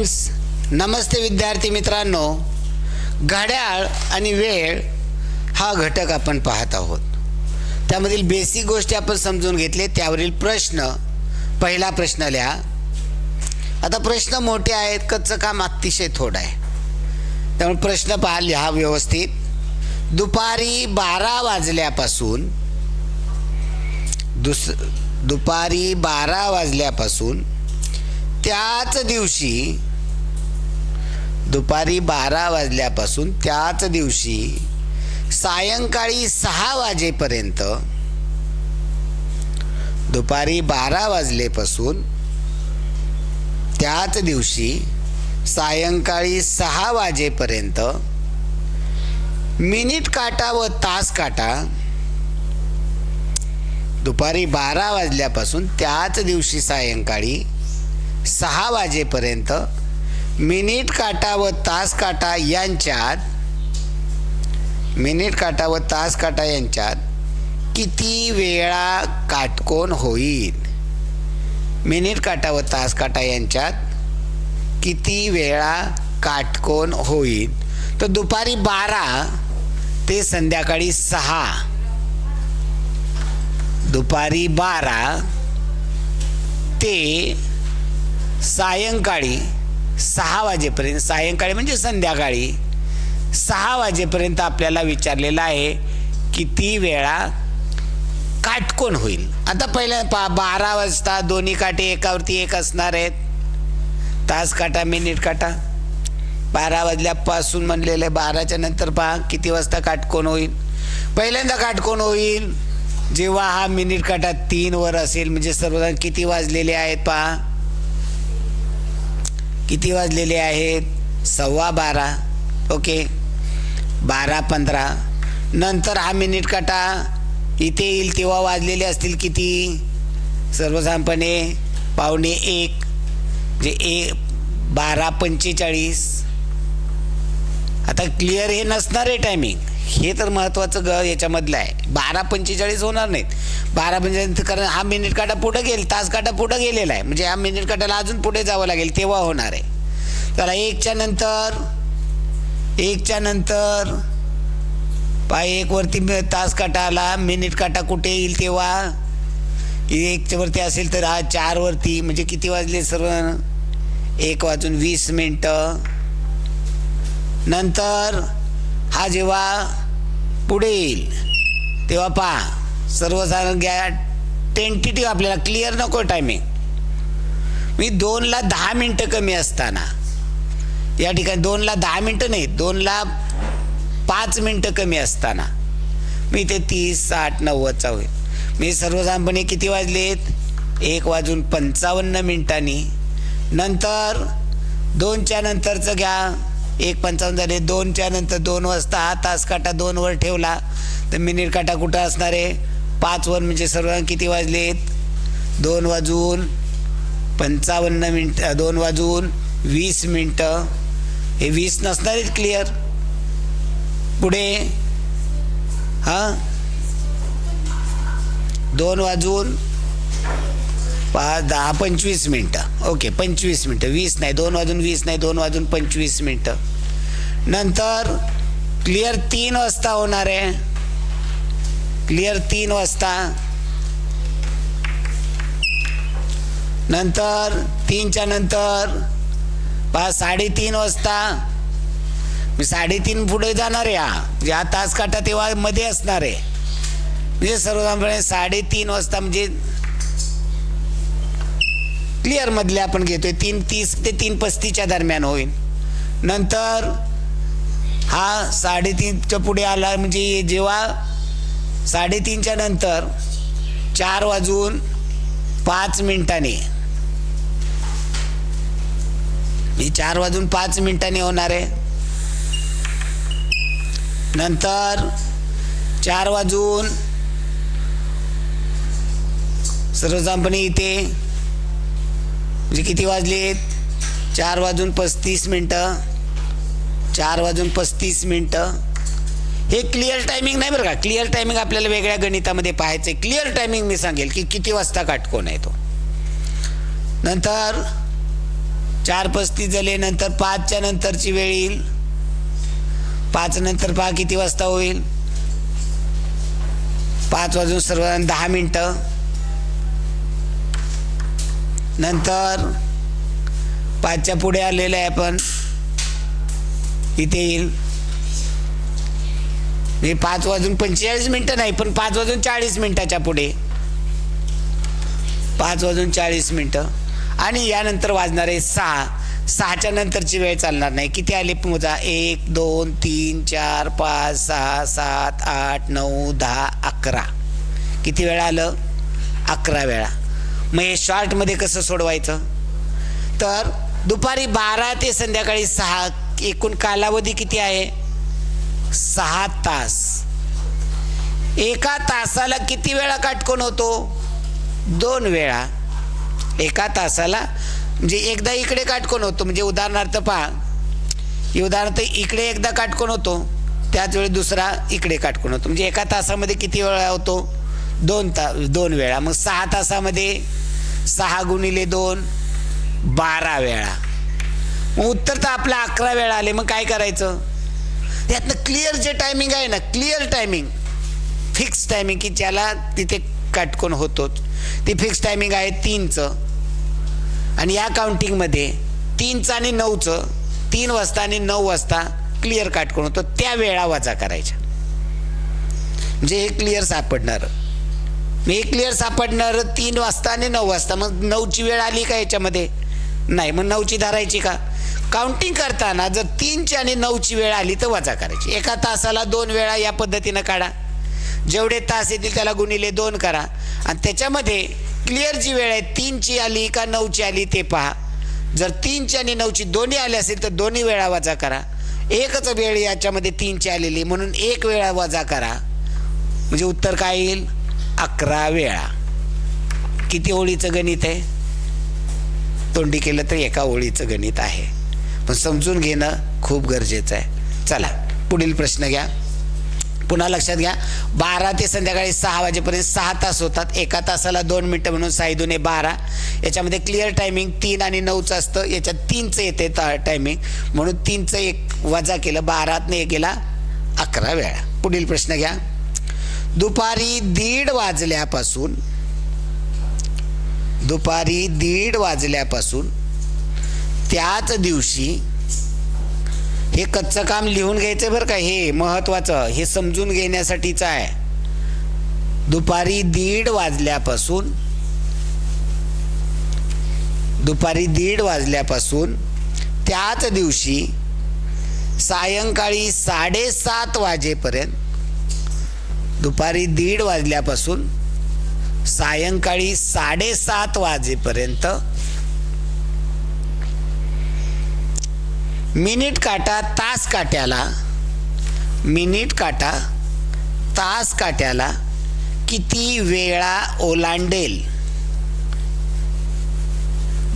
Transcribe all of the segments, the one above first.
Friends, नमस्ते विद्यार्थी मित्रांनो. घड्याळ आणि वेळ हा घटक आपण पाहत आहोत. त्यामधील बेसिक गोष्टी आपण समजून घेतले. त्यावरील प्रश्न, पहिला प्रश्न लिहा. आता प्रश्न मोठे आहेत, कच्चं काम अतिशय थोडं आहे, त्यामुळे प्रश्न पहा, लिहा व्यवस्थित. दुपारी 12 वाजल्यापासून दुपारी 12 वाजल्यापासून त्याच दिवशी दुपारी 12 वाजल्यापासून त्याच दिवशी सायंकाळी 6 वाजेपर्यंत दुपारी 12 वाजल्यापासून त्याच दिवशी सायंकाळी 6 वाजेपर्यंत मिनिट काटा व तास काटा दुपारी 12 वाजल्यापासून त्याच दिवशी सायंकाळी 6 वाजेपर्यंत मिनिट काटा व तास काटा यांच्यात किती वेळा काटकोन होईल? मिनिट काटा व तास काटा यांच्यात किती वेळा काटकोन होईल? तर दुपारी 12 ते संध्याकाळी 6, दुपारी 12 ते सायंकाळी 6 वाजेपर्यंत, सायंकाळी म्हणजे संध्याकाळी 6 वाजेपर्यंत आपल्याला विचारलेलं आहे किती वेळा काटकोन होईल. आता पहिल्या 12 वाजता दोन्ही काटे एकावरती एक असणार आहेत. तास काटा, मिनिट काटा 12 वाजल्यापासून म्हणलेलं आहे. 12च्या नंतर पहा किती वाजता काटकोन होईल. पहिल्यांदा काटकोन होईल जेव्हा हा मिनिट काटा 3 वर असेल, म्हणजे सर्वजण किती वाजलेले आहेत पहा, किती वाजलेले आहेत? 12:15. ओके, 12:15. नंतर हा मिनिट काटा इथे येईल तेव्हा वाजलेले असतील किती? सर्वसाधारणपणे 12:45, म्हणजे 12:45. आता क्लिअर हे नसणार आहे टायमिंग, हे तर महत्त्वाचं याच्यामधलं आहे. 12:45 होणार नाहीत. 12:45 कारण हा मिनिट काटा पुढे गेल, तास काटा पुढे गेलेला आहे, म्हणजे हा मिनिट काटाला अजून पुढे जावं लागेल तेव्हा होणार आहे. त्याला 1च्या नंतर 1 वरती तास काटा आला, मिनिट काटा कुठे येईल तेव्हा 1च्या वरती असेल तर हा 4 वरती, म्हणजे किती वाजले सर्व? 1:20. नंतर हा जेव्हा पुढे येईल तेव्हा पहा सर्वसाधारण घ्या टेंटेटिव्ह, आपल्याला क्लिअर नको टायमिंग. मी 2ला 10 मिनटं कमी असताना, या ठिकाणी 2ला 10 मिनटं नाही, 2ला 5 मिनटं कमी असताना मी ते 30, 60, 90चा होईल. मी सर्वसाधारणपणे किती वाजलेत? 1:55 नंतर 2च्या नंतरचं घ्या, 1:55 झाले. 2च्या नंतर 2 वाजता हा तास काटा 2 वर ठेवला तर मिनिट काटा कुठं असणार आहे? 5 वर, म्हणजे सर्व किती वाजलेत? 2:55. 2:20. हे 20 नसणार आहेत क्लिअर. पुढे हा 2:10-25. ओके, 25 मिनटं, 20 नाही, 2:20 नाही, 2:25. नंतर क्लिअर 3 वाजता होणार आहे. क्लिअर 3 वाजता. नंतर 3च्या नंतर पहा 3:30 वाजता. मी 3:30 पुढे जाणार आहे. हा तास काटा तेव्हा मध्ये असणार आहे, म्हणजे सर्वसाधारणपणे 3:30 वाजता, म्हणजे क्लिअर मधले आपण घेतोय. 3:30 ते 3:35 दरम्यान होईल. नंतर हा 3:30च्या पुढे आला, म्हणजे जेव्हा 3:30च्या नंतर 4:05 4:05 होणार आहे. नंतर 4 सर्वसाधारणपणे इथे म्हणजे किती वाजलेत? 4:35. 4:35. हे क्लिअर टायमिंग नाही बरं का. क्लिअर टायमिंग आपल्याला वेगळ्या गणितामध्ये पाहायचं. क्लिअर टायमिंग मी सांगेल की किती वाजता काटकोन आहे तो. नंतर 4:35 झाले. नंतर 5च्या नंतरची वेळ येईल. 5 नंतर पहा किती वाजता होईल. 5 वाजून सर्व 10 मिनिटं. नंतर 5च्या पुढे आलेलं आहे आपण, इथे येईल. म्हणजे 5 वाजून 45 मिनिटं नाही, पण 5 वाजून 40 मिनिटाच्या पुढे, 5 वाजून 40 मिनिटं. आणि यानंतर वाजणार आहे 6. 6च्या नंतरची वेळ चालणार नाही. किती आले मोजा. 1 2 3 4 5 6 7 8 9 10 11. किती वेळा आलं. 11 वेळा. मग हे शॉर्टमध्ये कसं सोडवायचं. तर दुपारी 12 ते संध्याकाळी 6 एकूण कालावधी किती आहे. 6 तास. एका तासाला किती वेळा काटकोन होतो. 2 वेळा. एका तासाला म्हणजे एकदा इकडे काटकोन होतो. म्हणजे उदाहरणार्थ पहा, उदाहरणार्थ इकडे एकदा काटकोन होतो, त्याच वेळी दुसरा इकडे काटकोन होतो. म्हणजे एका तासामध्ये किती वेळा होतो. 2 वेळा. मग 6 तासामध्ये 6 गुणिले 2 12 वेळा. मग उत्तर तर आपलं 11 वेळा आले. मग काय करायचं. त्यातनं क्लिअर जे टायमिंग आहे ना, क्लिअर टायमिंग, फिक्स टायमिंग की ज्याला तिथे काटकोन होतोच, ती फिक्स टायमिंग आहे 3चं. आणि या काउंटिंगमध्ये 3चं आणि 9चं, 3 वाजता आणि 9 वाजता क्लिअर काटकोन होतो, त्या वेळा वजा करायच्या. म्हणजे हे क्लिअर सापडणार. हे क्लिअर सापडणार 3 वाजता आणि 9 वाजता. मग 9ची वेळ आली का याच्यामध्ये. नाही. मग 9ची धरायची का. काउंटिंग करताना जर 3ची आणि 9ची वेळ आली तर वजा करायची. एका तासाला 2 वेळा या पद्धतीनं काढा. जेवढे तास येतील त्याला गुणिले 2 करा. आणि त्याच्यामध्ये क्लिअर जी वेळ आहे 3ची आली का 9ची आली ते पहा. जर 3ची आणि 9ची दोन्ही आली असेल तर दोन्ही वेळा वजा करा. एकच वेळ याच्यामध्ये 3ची आलेली म्हणून 1 वेळा वजा करा. म्हणजे उत्तर काय येईल. 11 वेळा. किती ओळीचं गणित आहे. तोंडी केलं तर एका ओळीचं गणित आहे, पण समजून घेणं खूप गरजेचं आहे. चला पुढील प्रश्न घ्या. पुन्हा लक्षात घ्या, 12 ते संध्याकाळी 6 वाजेपर्यंत 6 तास होतात. एका तासाला 2 मिनटं म्हणून 6 दुने 12. याच्यामध्ये क्लिअर टायमिंग 3 आणि 9चं असतं. याच्यात 3चं येते टायमिंग म्हणून 3चं 1 वजा केलं. 12तनं 1 गेला. 11 वेळा. पुढील प्रश्न घ्या. दुपारी 1:30 वाजल्यापासून त्याच दिवशी, हे कच्चं काम लिहून घ्यायचं बरं का. हे महत्वाचं, हे समजून घेण्यासाठीचं आहे. दुपारी 1:30 वाजल्यापासून त्याच दिवशी सायंकाळी 7:30 वाजेपर्यंत, दुपारी 1:30 वाजल्यापासून सायंकाळी 7:30 वाजेपर्यंत मिनिट काटा तास काट्याला किती वेळा ओलांडेल.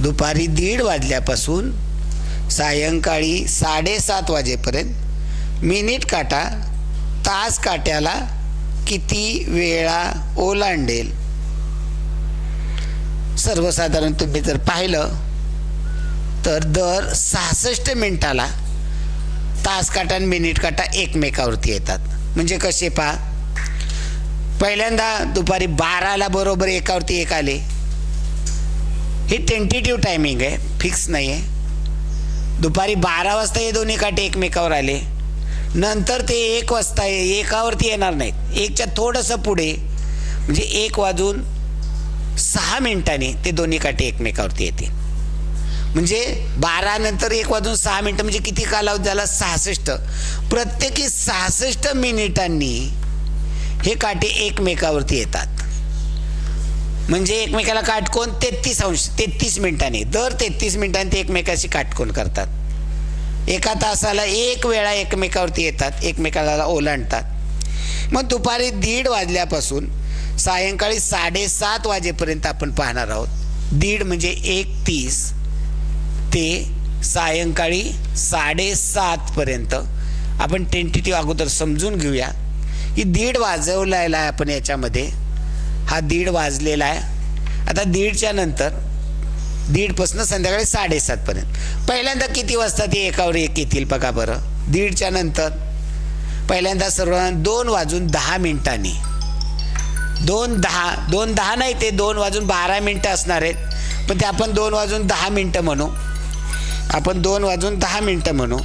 दुपारी 1:30 वाजल्यापासून सायंकाळी 7:30 वाजेपर्यंत मिनिट काटा तास काट्याला किती वेळा ओलांडेल. सर्वसाधारण तुम्ही जर पाहिलं तर दर 66 मिनिटाला तास काटा आणि मिनिट काटा एकमेकावरती येतात. म्हणजे कसे पहा, पहिल्यांदा दुपारी 12ला बरोबर एकावरती 1 आले. ही टेंटेटिव्ह टायमिंग आहे, फिक्स नाही आहे. दुपारी 12 वाजता हे दोन्ही काटे एकमेकावर आले. नंतर ते 1 वाजता एकावरती येणार नाहीत. 1च्या थोडंसं पुढे म्हणजे 1:06 ते दोन्ही काटे एकमेकावरती येते. म्हणजे 12 नंतर 1:06 म्हणजे किती कालावधी झाला. 66. प्रत्येकी 66 मिनिटांनी हे काटे एकमेकावरती येतात. म्हणजे एकमेकाला काटकोन 33 मिनिटांनी, दर 33 मिनिटांनी ते एकमेकाशी काटकोन करतात. एका तासाला 1 वेळा एकमेकावरती येतात, एकमेकाला ओलांडतात. मग दुपारी 1:30 वाजल्यापासून सायंकाळी 7:30 वाजेपर्यंत आपण पाहणार आहोत. 1:30 म्हणजे 1:30 ते सायंकाळी 7:30 पर्यंत आपण टेंटेटिव्ह अगोदर समजून घेऊया की 1:30 वाजवलेला आहे आपण याच्यामध्ये. हा 1:30 वाजलेला आहे. आता 1:30च्या नंतर 1:30पासून संध्याकाळी 7:30 पर्यंत. पहिल्यांदा किती वाजता ते एकावर एक येतील बघा बरं. 1:30च्या नंतर पहिल्यांदा सर्व 2:10 2:10 नाही, ते 2:12 असणार आहेत, पण ते आपण 2:10 म्हणू. आपण 2:10 म्हणू.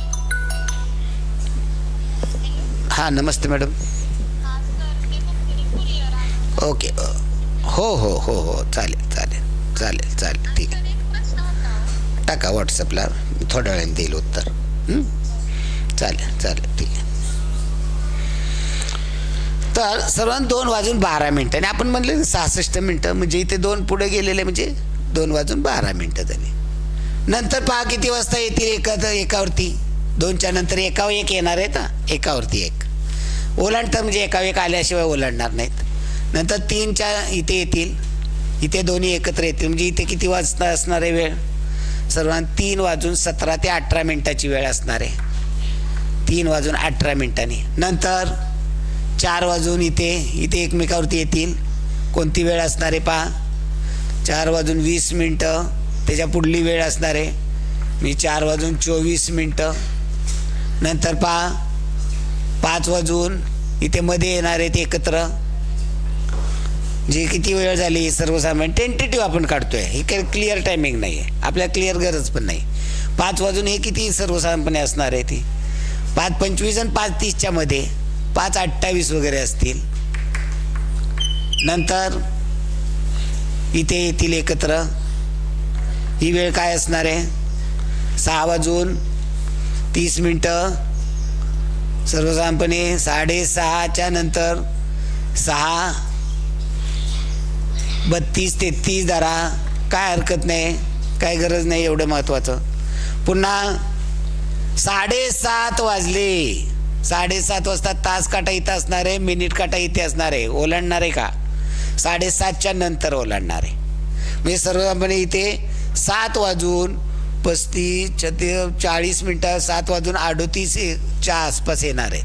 हां, नमस्ते मॅडम. ओके, हो चालेल ठीक आहे. टाका व्हॉट्सअपला, थोड्या वेळाने देईल उत्तर. चालेल ठीक आहे. तर सर्वांना 2:12 आणि आपण म्हणलं 66 मिनटं, म्हणजे इथे 2 पुढे गेलेले, म्हणजे 2:12 झाली. नंतर पहा किती वाजता येतील एकावरती. 2च्या नंतर एकावर एक येणार आहेत. एकावरती एक ओलांडतात, म्हणजे एकावर एक आल्याशिवाय ओलांडणार नाहीत. नंतर 3च्या इथे येतील. इथे दोन्ही एकत्र येतील, म्हणजे इथे किती वाजता असणार आहे वेळ. सर्वांना 3:17 ते 18 वेळ असणार आहे. 3:18. नंतर 4 वाजून इथे एकमेकावरती येतील. कोणती वेळ असणार आहे पहा. 4:20. त्याच्या पुढली वेळ असणार आहे मी 4:24. नंतर पहा 5 वाजून इथे मध्ये येणार आहेत एकत्र. जे किती वेळ झाली सर्वसामान्य टेंटेटिव्ह आपण काढतोय, हे काही क्लिअर टायमिंग नाही आहे, आपल्याला क्लिअर गरज पण नाही. 5 वाजून हे किती सर्वसाधारणपणे असणार आहे ती 5:25 आणि 5:30 मध्ये 5:28 वगैरे असतील. नंतर इथे येतील एकत्र. ही वेळ काय असणार आहे 6:30. सर्वसाधारणपणे 6:30च्या नंतर 6:32-33 धरा, काय हरकत नाही, काय गरज नाही एवढं महत्त्वाचं. पुन्हा 7:30 वाजले. 7:30 वाजता तास काटा इथं असणार आहे, मिनिट काटा इथे असणार आहे. ओलांडणार आहे का 7:30च्या नंतर ओलांडणार आहे. म्हणजे सर्वसाधारणपणे इथे 7:35-40 7:38च्या आसपास येणार आहे.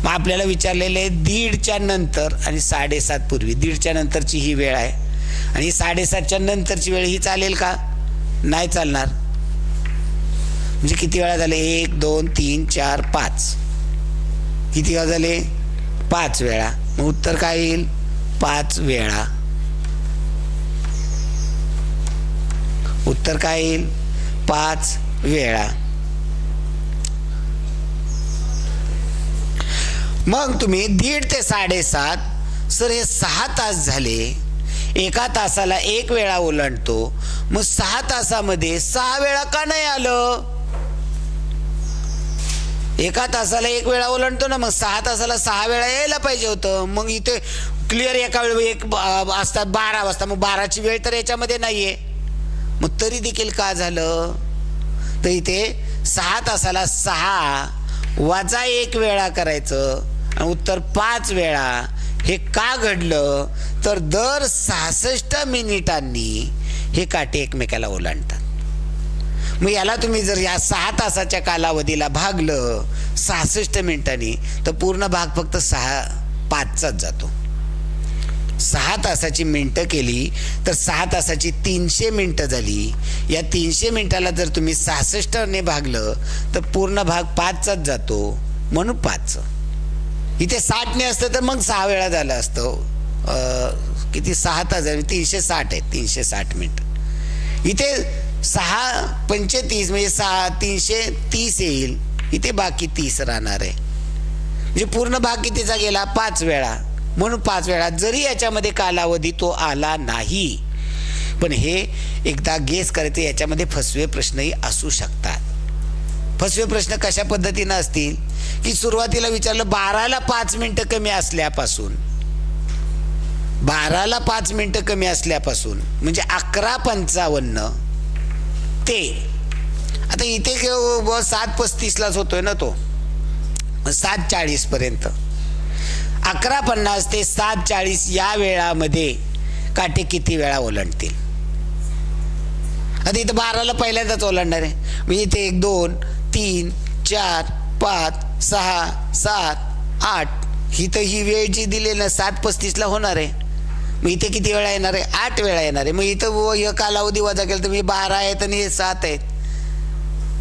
मग आपल्याला विचारलेले 1:30च्या नंतर आणि 7:30 पूर्वी. 1:30च्या नंतरची ही वेळ आहे आणि 7:30च्या नंतरची वेळ ही चालेल का, नाही चालणार. म्हणजे किती वेळा झाले 1 2 3 4 5, किती वेळा झाले 5 वेळा. मग उत्तर काय येईल 5 वेळा. उत्तर काय येईल 5 वेळा. मग तुम्ही 1:30 ते 7:30 सर हे 6 तास झाले. एका तासाला 1 वेळा ओलांडतो, मग 6 तासामध्ये 6 वेळा का नाही आलं. एका तासाला 1 वेळा ओलांडतो ना, मग 6 तासाला 6 वेळा यायला पाहिजे होतं. मग इथे क्लिअर एका वेळ एक असतात 12 वाजता, मग 12ची वेळ तर याच्यामध्ये नाहीये. मग तरी देखील का झालं तर इथे 6 तासाला 6 वजा 1 वेळा करायचं आणि उत्तर 5 वेळा. हे का घडलं तर दर 66 मिनिटांनी हे काटे एकमेकाला ओलांडतात. मग याला तुम्ही जर या 6 तासाच्या कालावधीला भागलं 66 मिनिटांनी तर पूर्ण भाग फक्त 5चाच जातो. 6 तासाची मिनटं केली तर 6 तासाची 300 मिनटं झाली. या 300 मिनिटाला जर तुम्ही 66ने भागलं तर पूर्ण भाग 5चाच जातो, म्हणून 5. इथे 60ने असतं तर मग 6 वेळा झालं असतं. किती 6 तास झाले 360 आहेत, 360 मिनिट. इथे 6×35 म्हणजे 330 येईल. इथे बाकी 30 राहणार आहे. म्हणजे पूर्ण भाग कितीचा गेला 5 वेळा, म्हणून 5 वेळा. जरी याच्यामध्ये कालावधी तो आला नाही, पण हे एकदा गेस करायचं. याच्यामध्ये फसवे प्रश्नही असू शकतात. फसवे प्रश्न कशा पद्धतीनं असतील की सुरुवातीला विचारलं 12ला 5 मिनिटं कमी असल्यापासून, 12ला 5 मिनिटं कमी असल्यापासून म्हणजे 11:55 ते आता इथे 7:35लाच होतोय ना तो, 7:40 पर्यंत. 11:50 ते 7:40 या वेळामध्ये काटे किती वेळा ओलांडतील. आता इथं 12ला पहिल्यांदाच ओलांडणार आहे, म्हणजे इथे 1 2 3 4 5 6 7 8 ही तर ही वेळ जी दिली ना 7:35ला होणार आहे. मग इथे किती वेळा येणार आहे? 8 वेळा येणार आहे. मग इथं हे कालावधी वजा केलं तर मी 12 आहेत आणि हे 7 आहेत.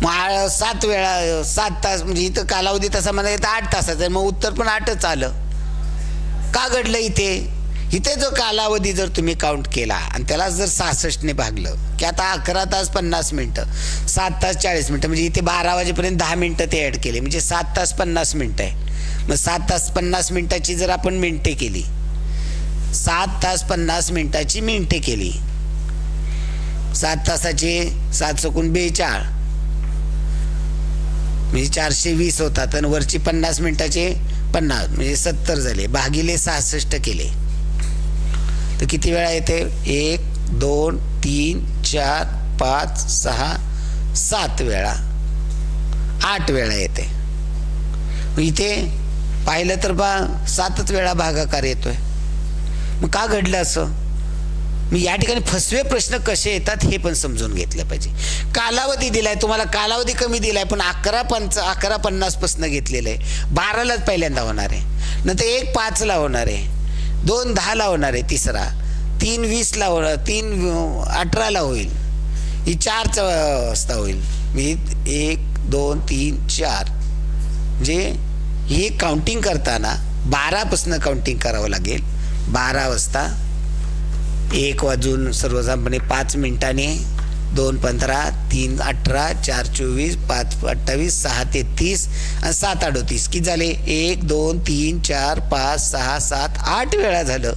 मग 7 वेळा 7 तास, म्हणजे इथं कालावधी तसा मला येतं 8 तासाचा आहे. मग उत्तर पण 8च आलं. का घडलं इथे जो कालावधी जर तुम्ही काउंट केला आणि त्याला जर 66ने भागलं की आता 11 तास 50 मिनटं, 7 तास 40 मिनटं, म्हणजे इथे 12 वाजेपर्यंत 10 मिनटं ते ॲड केले, म्हणजे 7 तास 50 मिनटं आहे. मग 7 तास 50 मिनटाची जर आपण मिनटे केली, 7 तास 50 मिनटाची मिनटे केली, 7 तासाचे 7 चुकून 42, म्हणजे 420 होतात. आणि वरची 50 मिनटाचे 50 म्हणजे 70 झाले. भागिले 66 केले तर किती वेळा येते? 1 2 3 4 5 6 7 वेळा, 8 वेळा येते. इथे पाहिलं तर 7च वेळा भागाकार येतोय. मग का घडलं असं? मी या ठिकाणी फसवे प्रश्न कसे येतात हे पण समजून घेतलं पाहिजे. कालावधी दिलाय तुम्हाला, कालावधी कमी दिलाय, पण 11:50 पासून घेतलेलं आहे. 12लाच पहिल्यांदा होणार आहे, नंतर 1 5ला होणार आहे, 2 10ला होणार आहे, तिसरा 3 20ला होणार, 3 18ला होईल, ही 4 वाजता होईल. मी 1 2 3 4 म्हणजे हे काउंटिंग करताना 12 पासून काउंटिंग करावं लागेल. 12 वाजता 1 वाजून सर्वसाधारणपणे 5 मिनिटांनी, 2 15 3 18 4 24 5 28 6 33 आणि 7 38 किती झाले? 1 2 3 4 5 6 7 8 वेळा झालं.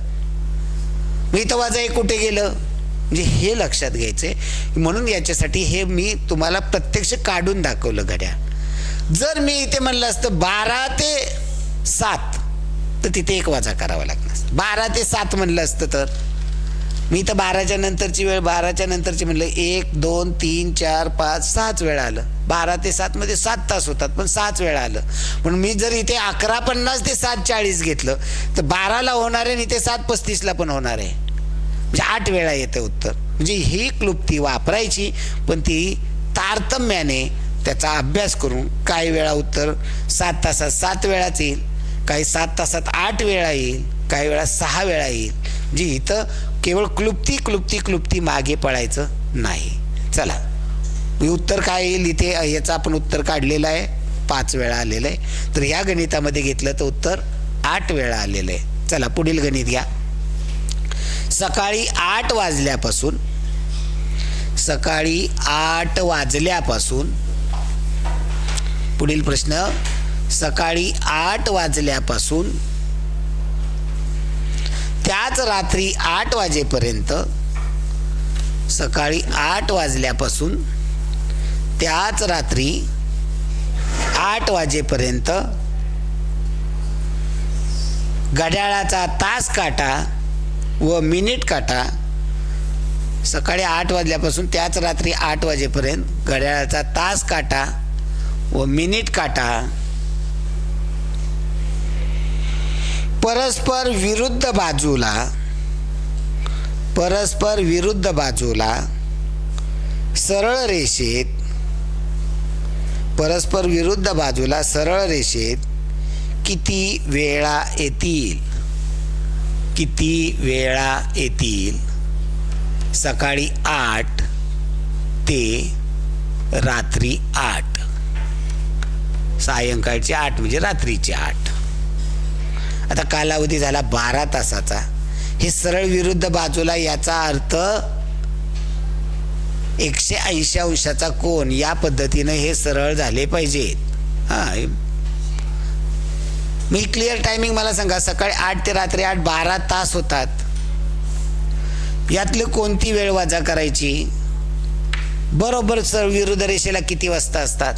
मी इथं वाजा 1 कुठे गेलं? म्हणजे हे लक्षात घ्यायचंय. म्हणून याच्यासाठी हे मी तुम्हाला प्रत्यक्ष काढून दाखवलं घड्याळ. जर मी इथे म्हणलं असतं 12 ते 7 तर तिथे 1 वाजा करावा लागणार. 12 ते 7 म्हणलं असतं तर मी तर 12च्या नंतरची वेळ, 12च्या नंतरची म्हणलं 1 2 3 4 5 6 वेळा आलं. 12 ते 7 मध्ये 7 तास होतात, पण 6 वेळा आलं. पण मी जर इथे 11:50 ते 7:40 घेतलं तर 12ला होणार आहे आणि इथे 7:35ला पण होणार आहे, म्हणजे 8 वेळा येतं उत्तर. म्हणजे ही क्लुप्ती वापरायची, पण ती तारतम्याने त्याचा अभ्यास करून. काही वेळा उत्तर 7 तासात 7 वेळाच येईल, काही 7 तासात 8 वेळा येईल, काही वेळा 6 वेळा येईल. म्हणजे इथं केवळ क्लुप्ती मागे पळायचं नाही. चला, उत्तर काय येईल इथे? याचं आपण उत्तर काढलेलं आहे, 5 वेळा आलेलं आहे. तर या गणितामध्ये घेतलं तर उत्तर 8 वेळा आलेलं आहे. चला पुढील गणित घ्या. सकाळी 8 वाजल्यापासून पुढील प्रश्न, सकाळी 8 वाजल्यापासून त्याच रात्री 8 वाजेपर्यंत, सकाळी 8 वाजल्यापासून त्याच रात्री 8 वाजेपर्यंत घड्याळाचा तास काटा व मिनिट काटा, सकाळी 8 वाजल्यापासून त्याच रात्री 8 वाजेपर्यंत घड्याळाचा तास काटा व मिनिट काटा परस्पर विरुद्ध बाजूला सरळ रेषेत किती वेळा येतील? सकाळी 8 ते रात्री 8, सायंकाळचे 8 म्हणजे रात्रीचे 8. आता कालावधी झाला 12 तासाचा. हे सरळ विरुद्ध बाजूला, याचा अर्थ 180 अंशाचा कोन, या पद्धतीनं हे सरळ झाले पाहिजेत. मी क्लिअर टायमिंग मला सांगा. सकाळी 8 ते रात्री 8 12 तास होतात. यातली कोणती वेळ वजा करायची? बरोबर सरळ विरुद्ध रेषेला किती वाजता असतात?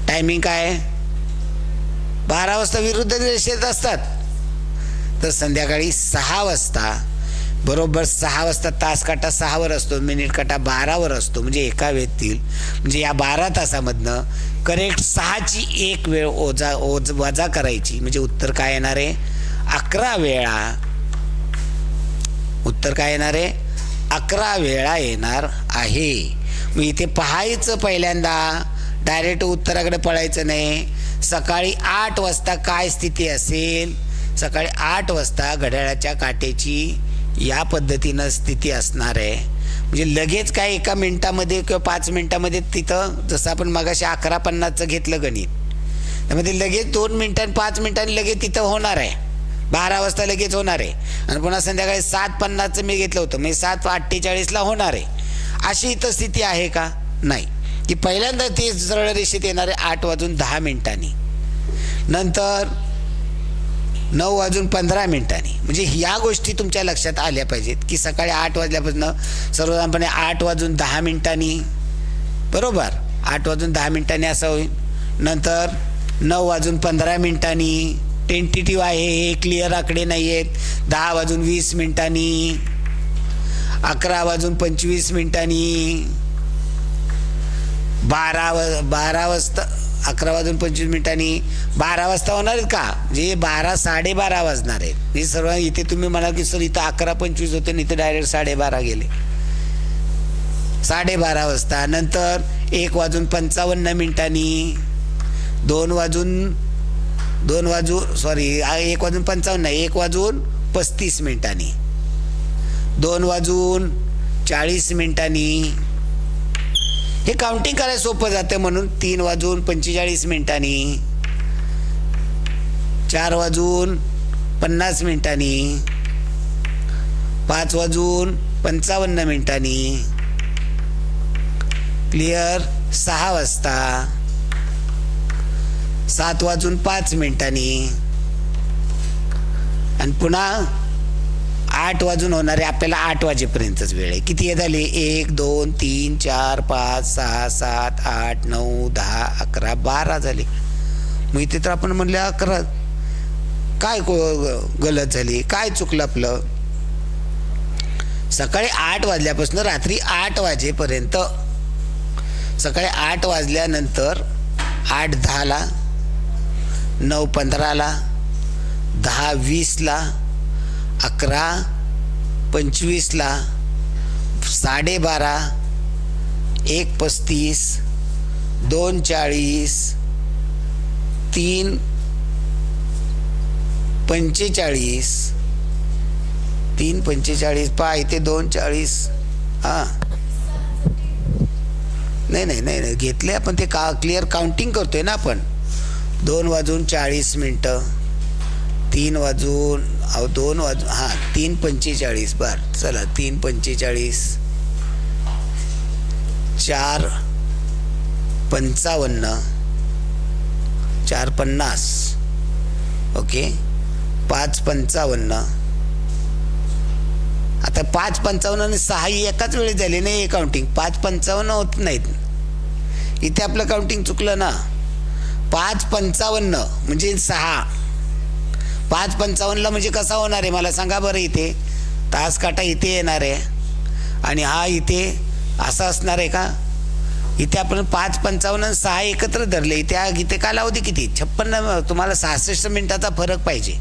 टायमिंग काय? 12 वाजता विरुद्ध रेषेत असतात. तर संध्याकाळी 6 वाजता, बरोबर 6 वाजता तास काटा 6 वर असतो, मिनिट काटा 12 वर असतो, म्हणजे एका वेळेतील, म्हणजे या 12 तासामधनं करेक्ट 6ची 1 वेळ वजा करायची. म्हणजे उत्तर काय येणार आहे? 11 वेळा. उत्तर काय येणार आहे? 11 वेळा येणार आहे. मग इथे पाहायचं पहिल्यांदा, डायरेक्ट उत्तराकडे पळायचं नाही. सकाळी 8 वाजता काय स्थिती असेल? सकाळी 8 वाजता घड्याळाच्या काट्याची या पद्धतीनं स्थिती असणार आहे. म्हणजे लगेच काय एका मिनिटामध्ये किंवा 5 मिनिटामध्ये तिथं, जसं आपण मगाशी 11:50चं घेतलं गणित, त्यामध्ये लगेच 2 मिनिटांनी 5 मिनिटांनी लगेच तिथं होणार आहे. 12 वाजता लगेच होणार आहे. आणि पुन्हा संध्याकाळी 7:50चं मी घेतलं होतं, म्हणजे 7:48ला होणार आहे. अशी इथं स्थिती आहे का? नाही. की पहिल्यांदा ते सरळ रेषेत येणार आहे 8:10 नंतर 9:15. म्हणजे ह्या गोष्टी तुमच्या लक्षात आल्या पाहिजेत की सकाळी 8 वाजल्यापासून सर्वसाधारणपणे 8:10 बरोबर, 8:10 असं होईल. नंतर 9:15 टेंटेटिव्ह आहे, हे क्लिअर आकडे नाही आहेत. 10:20 11:25 12 वाजता 11:25 12 वाजता होणार आहेत का? म्हणजे 12 साडेबारा वाजणार आहेत. हे सर्व इथे तुम्ही म्हणाल की सर इथं 11:25 होते आणि इथे डायरेक्ट 12:30 गेले. 12:30 वाजता. नंतर 1:55 1:35 2:40 हे काउंटिंग करायला सोपं जातं म्हणून 3:45 4:50 5:55 क्लिअर. 6 वाजता 7:05 आणि पुन्हा 8 वाजून होणार आहे. आपल्याला 8 वाजेपर्यंतच वेळ आहे. किती झाले? 1 2 3 4 5 6 7 8 9 10 11 12 झाले. मग इथे तर आपण म्हणले 11. काय गलत झाली? काय चुकलं आपलं? सकाळी 8 वाजल्यापासून रात्री 8 वाजेपर्यंत, सकाळी 8 वाजल्यानंतर 8:10 9:15 10:20 11:25 12:30 1:35 2:40 3:45 पहा इथे 2:40. हां नाही घेतले आपण ते क्लिअर काउंटिंग करतोय ना आपण. 2:40 3:45 बर चला 3:45 4:55 4:50 ओके 5:55. आता 5:55 आणि 6 एकाच वेळी झाले नाही काउंटिंग. 5:55 होत नाहीत इथे, आपलं काउंटिंग चुकलं ना. 5:55 म्हणजे 6. 5:55 म्हणजे कसा होणार आहे मला सांगा बरं. इथे तास काटा इथे येणार आहे आणि हा इथे असा असणार आहे का? इथे आपण 5:55 आणि 6 एकत्र धरले. इथे कालावधी किती? 56. तुम्हाला 66 मिनिटाचा फरक पाहिजे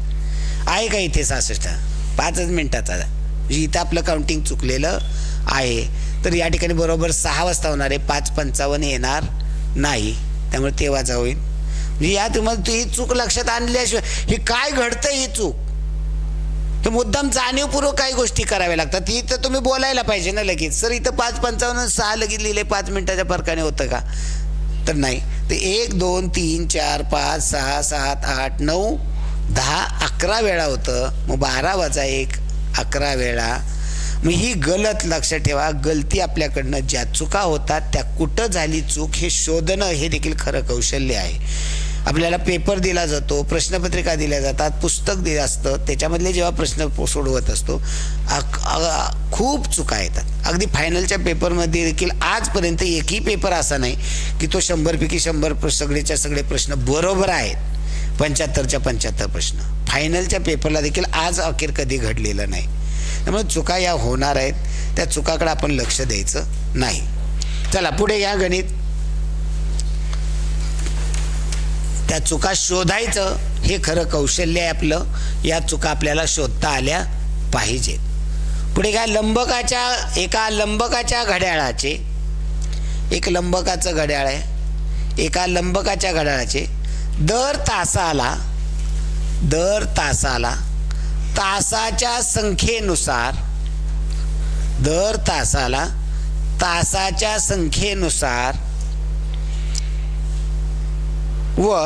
आहे का? इथे 66 5 मिनिटाचा. म्हणजे इथं आपलं काउंटिंग चुकलेलं आहे. तर या ठिकाणी बरोबर 6 वाजता होणार आहे. 5:55 येणार नाही, त्यामुळे तेव्हाच होईल. म्हणजे या तुम्हाला ही चूक लक्षात आणल्याशिवाय हे काय घडतं, ही चूक हे मुद्दाम जाणीवपूर्वक काही गोष्टी कराव्या लागतात. ही तर तुम्ही बोलायला पाहिजे ना लगेच. सर इथं 5:55 6 लगेच लिहिले, 5 मिनिटाच्या फरकाने होतं का? तर नाही. ते 1 2 3 4 5 6 7 8 9 10 11 वेळा होतं. मग 12 + 1 11 वेळा. मग ही गलत लक्षात ठेवा. गलती आपल्याकडनं ज्या चुका होतात त्या कुठं झाली चूक हे शोधणं हे देखील खरं कौशल्य आहे. आपल्याला पेपर दिला जातो, प्रश्नपत्रिका दिल्या जातात, पुस्तक दिलं असतं, त्याच्यामधले जेव्हा प्रश्न सोडवत असतो खूप चुका येतात. अगदी फायनलच्या पेपरमध्ये देखील आजपर्यंत एकही पेपर असा नाही की तो 100पैकी 100 सगळेच्या सगळे प्रश्न बरोबर आहेत. 75च्या 75 प्रश्न फायनलच्या पेपरला देखील आज अखेर कधी घडलेलं नाही. त्यामुळे चुका या होणार आहेत. त्या चुकाकडे आपण लक्ष द्यायचं नाही. चला पुढे या गणित. त्या चुका शोधायचं हे खरं कौशल्य आहे आपलं. या चुका आपल्याला शोधता आल्या पाहिजेत. पुढे काय? एका लंबकाच्या घड्याळाचे, एक लंबकाचं घड्याळ आहे, एका लंबकाच्या घड्याळाचे दर तासाला दर तासाला तासाच्या संख्येनुसार, दर तासाला तासाच्या संख्येनुसार व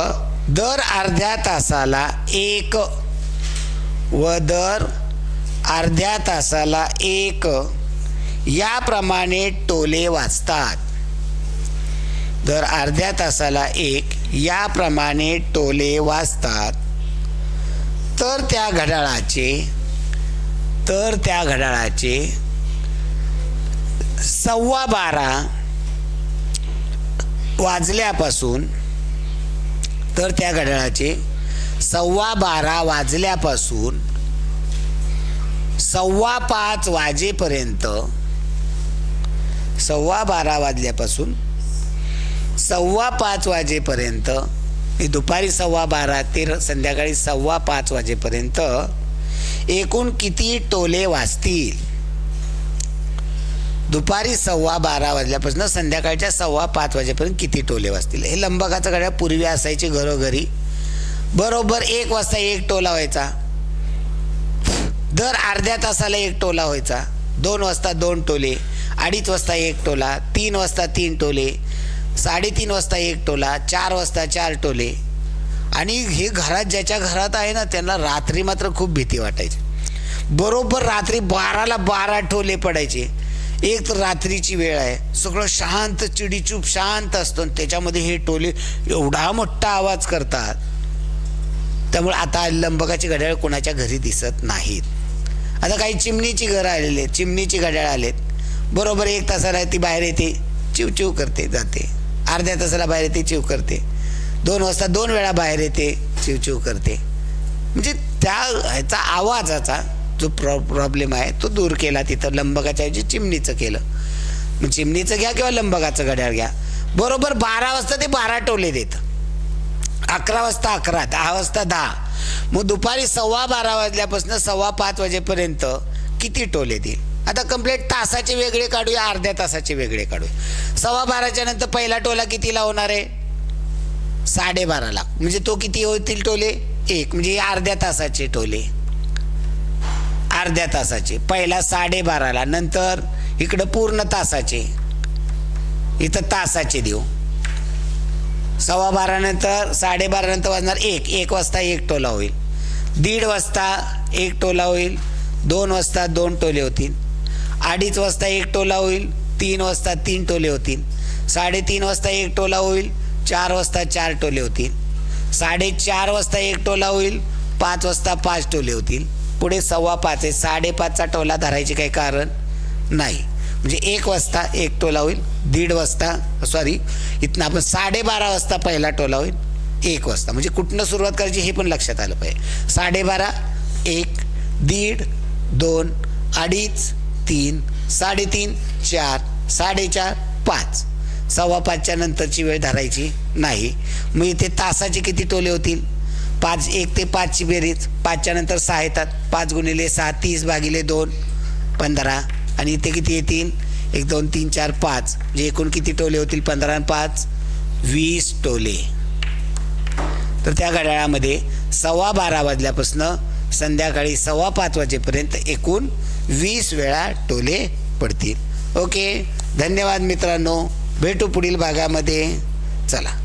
दर अर्ध्या तासाला एक व दर अर्ध्या तासाला एक याप्रमाणे टोले वाजतात. दर अर्ध्या तासाला एक याप्रमाणे टोले वाजतात. तर त्या घड्याळाचे 12:15 वाजल्यापासून, तर त्या घड्याळाचे 12:15 वाजल्यापासून 5:15 वाजेपर्यंत, 12:15 वाजल्यापासून 5:15 वाजेपर्यंत, दुपारी 12:15 ते संध्याकाळी 5:15 वाजेपर्यंत एकूण किती टोले वाजतील? दुपारी 12:15 वाजल्यापासून संध्याकाळच्या 5:15 वाजेपर्यंत किती टोले वाजतील? हे लंबकाचं घड्याळ पूर्वी असायचे घरोघरी. बरोबर 1 वाजता एक टोला व्हायचा, दर अर्ध्या तासाला एक टोला व्हायचा, 2 वाजता 2 टोले, 2:30 वाजता एक टोला, 3 वाजता 3 टोले, 3:30 वाजता एक टोला, 4 वाजता 4 टोले. आणि हे घरात ज्याच्या घरात आहे ना त्यांना रात्री मात्र खूप भीती वाटायची. बरोबर रात्री 12ला 12 टोले पडायचे. एक तर रात्रीची वेळ आहे, सगळं शांत, चिडीचूप शांत असतो, त्याच्यामध्ये हे टोले एवढा मोठा आवाज करतात. त्यामुळे आता लंबकाची घड्याळ कोणाच्या घरी दिसत नाहीत. आता काही चिमणीची घरं आलेली आहेत, चिमणीची घड्याळ आलेत. बरोबर 1 तासाला ती बाहेर येते, चिवचिव करते जाते, अर्ध्या तासाला बाहेर येते, चिव करते, 2 वाजता 2 वेळा बाहेर येते, चिवचिव करते. म्हणजे त्या ह्याचा आवाजाचा जो प्रॉब्लेम आहे तो दूर केला तिथं, लंबकाच्या ऐवजी चिमणीचं केलं. मग चिमणीचं घ्या किंवा लंबकाचं घड्याळ घ्या. बरोबर 12 वाजता ते 12 टोले देतं, 11 वाजता 11, 10 वाजता 10. मग दुपारी 12:15 वाजल्यापासून 5:15 वाजेपर्यंत किती टोले देईल? आता कंप्लीट तासाचे वेगळे काढूया, अर्ध्या तासाचे वेगळे काढूया. 12:15च्या नंतर पहिला टोला कितीला होणार आहे? 12:30ला. म्हणजे तो किती होतील टोले? 1. म्हणजे अर्ध्या तासाचे टोले, अर्ध्या तासाचे. पहिला 12:30ला, नंतर इकडं पूर्ण तासाचे, इथं तासाचे देऊ. 12:15 नंतर 12:30 नंतर वाजणार 1. 1 वाजता एक टोला होईल, 1:30 वाजता एक टोला होईल, 2 वाजता 2 टोले होतील, 2:30 वाजता एक टोला होईल, 3 वाजता 3 टोले होतील, 3:30 वाजता एक टोला होईल, 4 वाजता 4 टोले होतील, 4:30 वाजता एक टोला होईल, 5 वाजता 5 टोले होतील. पुढे 5:15 आहे, 5:30चा टोला धरायचे काही कारण नाही. म्हणजे 1 वाजता एक टोला होईल, 1:30 वाजता इथनं आपण 12:30 वाजता पहिला टोला होईल, 1 वाजता. म्हणजे कुठनं सुरुवात करायची हे पण लक्षात आलं पाहिजे. 12:30, 1, 1:30, 2, 2:30, 3, 3:30, 4, 4:30, 5. 5:15च्या नंतरची वेळ धरायची नाही. मग इथे तासाचे किती टोले होतील? 5, 1 ते 5ची बेरीज, 5च्या नंतर 6 येतात, 5 × 6, 30/2, 15. आणि इथे किती येतील? 1, 2, 3, 4, 5. म्हणजे एकूण किती टोले होतील? 15 आणि 5, 20 टोले. तर त्या घड्याळामध्ये 12:15 वाजल्यापासून संध्याकाळी 5:15 वाजेपर्यंत एकूण 20 वेळा टोले पडतील. ओके, धन्यवाद मित्रांनो, भेटू पुढील भागामध्ये. चला.